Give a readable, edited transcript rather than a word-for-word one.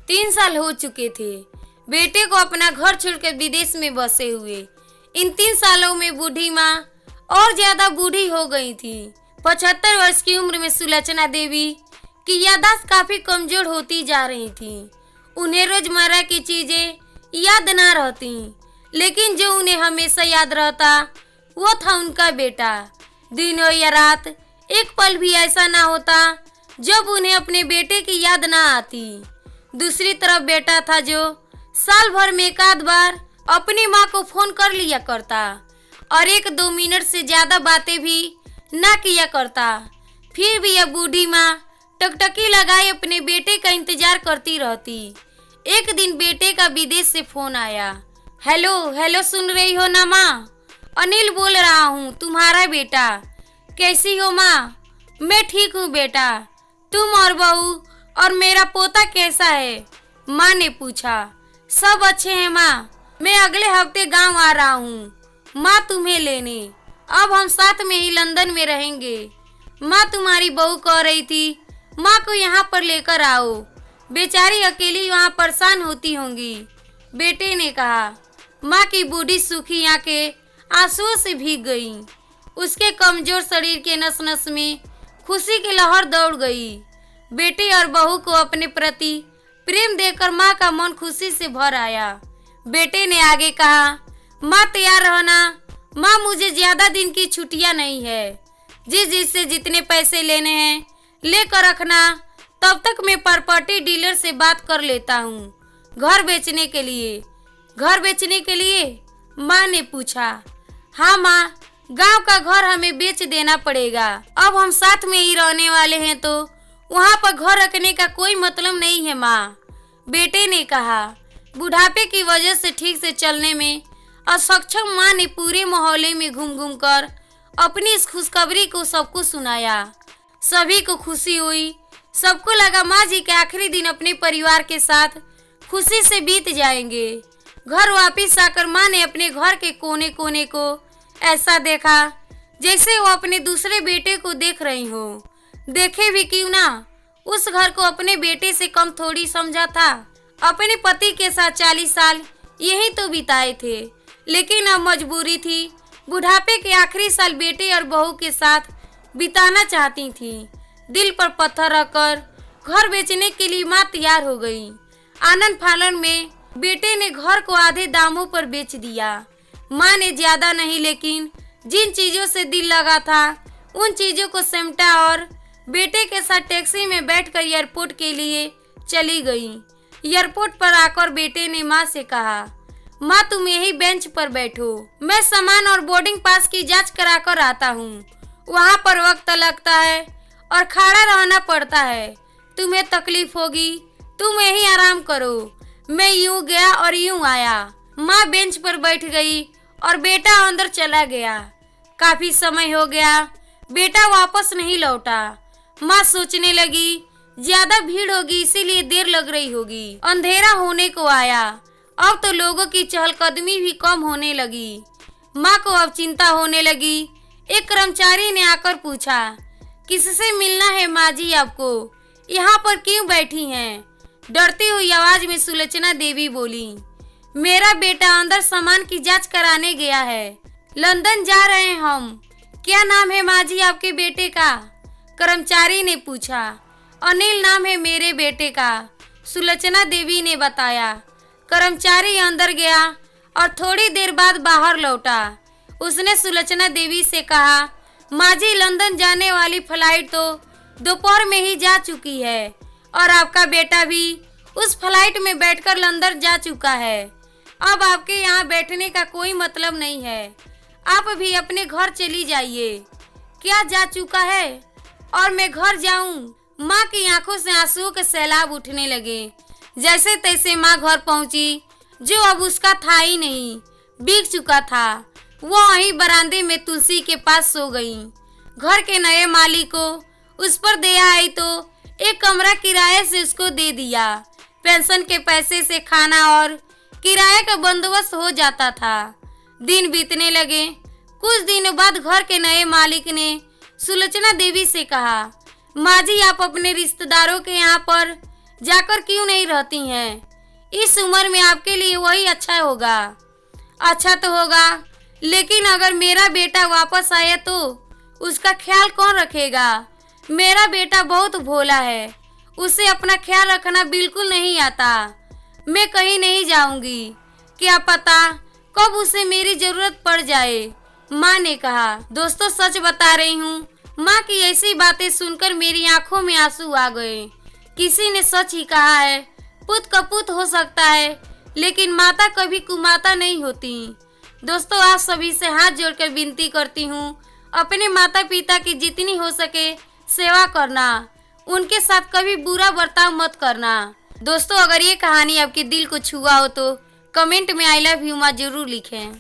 3 साल हो चुके थे बेटे को अपना घर छोड़कर विदेश में बसे हुए। इन 3 सालों में बूढ़ी माँ और ज्यादा बूढ़ी हो गई थी। 75 वर्ष की उम्र में सुलोचना देवी की याददाश्त काफी कमजोर होती जा रही थी। उन्हें रोजमर्रा की चीजें याद ना रहती, लेकिन जो उन्हें हमेशा याद रहता वो था उनका बेटा। दिन हो या रात, एक पल भी ऐसा ना होता जब उन्हें अपने बेटे की याद ना आती। दूसरी तरफ बेटा था जो साल भर में एक आध बार अपनी माँ को फोन कर लिया करता और 1-2 मिनट से ज्यादा बातें भी ना किया करता। फिर भी अब बूढ़ी माँ टकटकी लगाए अपने बेटे का इंतजार करती रहती। एक दिन बेटे का विदेश से फोन आया। हेलो हेलो, सुन रही हो ना माँ? अनिल बोल रहा हूँ, तुम्हारा बेटा। कैसी हो माँ? मैं ठीक हूँ बेटा। तुम और बहू और मेरा पोता कैसा है? माँ ने पूछा। सब अच्छे हैं माँ, मैं अगले हफ्ते गांव आ रहा हूँ माँ तुम्हें लेने। अब हम साथ में ही लंदन में रहेंगे। माँ तुम्हारी बहू कह रही थी माँ को यहाँ पर लेकर आओ, बेचारी अकेली वहाँ परेशान होती होंगी। बेटे ने कहा। माँ की बूढ़ी सूखी आंखें आंसुओं से भीग गईं। उसके कमजोर शरीर के नस नस में खुशी की लहर दौड़ गई। बेटे और बहू को अपने प्रति प्रेम देकर माँ का मन खुशी से भर आया। बेटे ने आगे कहा, माँ तैयार रहना। माँ, मुझे ज्यादा दिन की छुट्टियाँ नहीं है। जिससे जितने पैसे लेने हैं लेकर रखना। तब तक मैं प्रॉपर्टी डीलर से बात कर लेता हूँ घर बेचने के लिए। घर बेचने के लिए? माँ ने पूछा। हाँ माँ, गांव का घर हमें बेच देना पड़ेगा। अब हम साथ में ही रहने वाले हैं तो वहाँ पर घर रखने का कोई मतलब नहीं है माँ, बेटे ने कहा। बुढ़ापे की वजह से ठीक से चलने में असक्षम माँ ने पूरे मोहल्ले में घूम घूम कर अपनी इस खुशखबरी को सबको सुनाया। सभी को खुशी हुई। सबको लगा माँ जी के आखिरी दिन अपने परिवार के साथ खुशी से बीत जाएंगे। घर वापिस आकर माँ ने अपने घर के कोने कोने को ऐसा देखा जैसे वो अपने दूसरे बेटे को देख रही हो। देखे भी क्यों ना, उस घर को अपने बेटे से कम थोड़ी समझा था। अपने पति के साथ 40 साल यही तो बिताए थे, लेकिन अब मजबूरी थी। बुढ़ापे के आखिरी साल बेटे और बहू के साथ बिताना चाहती थी। दिल पर पत्थर रखकर घर बेचने के लिए माँ तैयार हो गई। आनंद फानन में बेटे ने घर को आधे दामों पर बेच दिया। माँ ने ज्यादा नहीं, लेकिन जिन चीजों से दिल लगा था उन चीजों को समेटा और बेटे के साथ टैक्सी में बैठकर एयरपोर्ट के लिए चली गई। एयरपोर्ट पर आकर बेटे ने माँ से कहा, माँ तुम यही बेंच पर बैठो, मैं सामान और बोर्डिंग पास की जांच करा कर आता हूँ। वहाँ पर वक्त लगता है और खड़ा रहना पड़ता है, तुम्हें तकलीफ होगी, तुम यही आराम करो। मैं यूं गया और यूं आया। माँ बेंच पर बैठ गई और बेटा अंदर चला गया। काफी समय हो गया, बेटा वापस नहीं लौटा। माँ सोचने लगी ज्यादा भीड़ होगी इसीलिए देर लग रही होगी। अंधेरा होने को आया। अब तो लोगों की चहलकदमी भी कम होने लगी। माँ को अब चिंता होने लगी। एक कर्मचारी ने आकर पूछा, किससे मिलना है माँ जी आपको? यहाँ पर क्यों बैठी हैं? डरती हुई आवाज में सुलोचना देवी बोली, मेरा बेटा अंदर सामान की जांच कराने गया है, लंदन जा रहे हैं हम। क्या नाम है माँ जी आपके बेटे का? कर्मचारी ने पूछा। अनिल नाम है मेरे बेटे का, सुलोचना देवी ने बताया। कर्मचारी अंदर गया और थोड़ी देर बाद बाहर लौटा। उसने सुलोचना देवी से कहा, माँ जी लंदन जाने वाली फ्लाइट तो दोपहर में ही जा चुकी है और आपका बेटा भी उस फ्लाइट में बैठकर लंदन जा चुका है। अब आपके यहाँ बैठने का कोई मतलब नहीं है, आप भी अपने घर चली जाइए। क्या जा चुका है और मैं घर जाऊं? माँ की आंखों से आंसुओं के सैलाब उठने लगे। जैसे तैसे माँ घर पहुंची, जो अब उसका था ही नहीं, बीत चुका था। वो वहीं बरामदे में तुलसी के पास सो गई। घर के नए मालिक को उस पर दया आई तो एक कमरा किराए से उसको दे दिया। पेंशन के पैसे से खाना और किराए का बंदोबस्त हो जाता था। दिन बीतने लगे। कुछ दिनों बाद घर के नए मालिक ने सुलोचना देवी से कहा, माँ जी आप अपने रिश्तेदारों के यहाँ पर जाकर क्यों नहीं रहती हैं? इस उम्र में आपके लिए वही अच्छा होगा। अच्छा तो होगा, लेकिन अगर मेरा बेटा वापस आया तो उसका ख्याल कौन रखेगा? मेरा बेटा बहुत भोला है, उसे अपना ख्याल रखना बिल्कुल नहीं आता। मैं कहीं नहीं जाऊंगी, क्या पता कब उसे मेरी जरूरत पड़ जाए, माँ ने कहा। दोस्तों सच बता रही हूँ, माँ की ऐसी बातें सुनकर मेरी आंखों में आंसू आ गए। किसी ने सच ही कहा है, पुत कपूत हो सकता है, लेकिन माता कभी कुमाता नहीं होती। दोस्तों आप सभी से हाथ जोड़कर विनती करती हूँ, अपने माता पिता की जितनी हो सके सेवा करना, उनके साथ कभी बुरा बर्ताव मत करना। दोस्तों अगर ये कहानी आपके दिल को छुआ हो तो कमेंट में आई लव यू माँ जरूर लिखें।